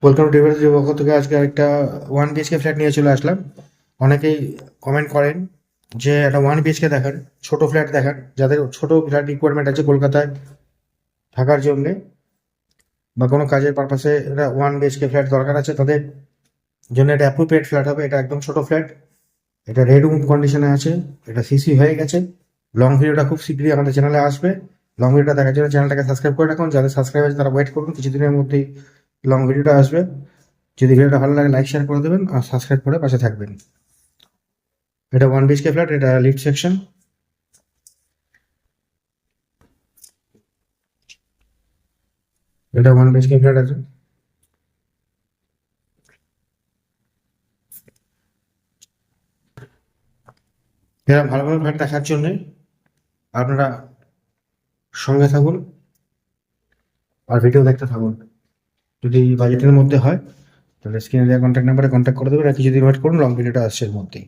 Welcome to ডিভাইসের পক্ষ থেকে আজকে একটা 1 BHK ফ্ল্যাট নিয়ে চলে আসলাম। অনেকেই কমেন্ট করেন যে একটা 1 BHK দেখান, ছোট ফ্ল্যাট দেখান, যাদের ছোট ফ্ল্যাট রিকোয়ারমেন্ট আছে কলকাতায় থাকার জন্যে বা কোনো কাজের পারপাসে একটা 1 BHK ফ্ল্যাট দরকার আছে, তাদের জন্য এটা অ্যাপ্রোপ্রিয়েট ফ্ল্যাট হবে। এটা একদম ছোট ফ্ল্যাট, এটা রেড রুম কন্ডিশনে আছে, এটা সিসি হয়ে গেছে। লং ভিডিওটা খুব শীঘ্রই আমাদের চ্যানেলে আসবে। লং ভিডিওটা দেখার জন্য চ্যানেলটাকে সাবস্ক্রাইব করে রাখুন। যাদের সাবস্ক্রাইব আছে তারা ওয়েট করুন, কিছুদিনের মধ্যেই লং ভিডিওটা আসবে। যদি ভিডিওটা ভালো লাগে লাইক শেয়ার করে দেবেন আর সাবস্ক্রাইব করে পাশে থাকবেন। এটা 1 BHK ফ্ল্যাট, এটা লিফট সেকশন। এটা 1 BHK ফ্ল্যাট আছে। এরা ভালো ভালো ফ্ল্যাট দেখার জন্য আপনারা সঙ্গে থাকুন আর ভিডিও দেখতে থাকুন। যদি বাজেটের মধ্যে হয় তাহলে স্ক্রিনে দেওয়া কন্ট্যাক্ট নাম্বারে কন্ট্যাক্ট করে দেবেন আর কিছুদিন ওয়েট করুন, লং ভিডিওটা আসছে এর মধ্যেই।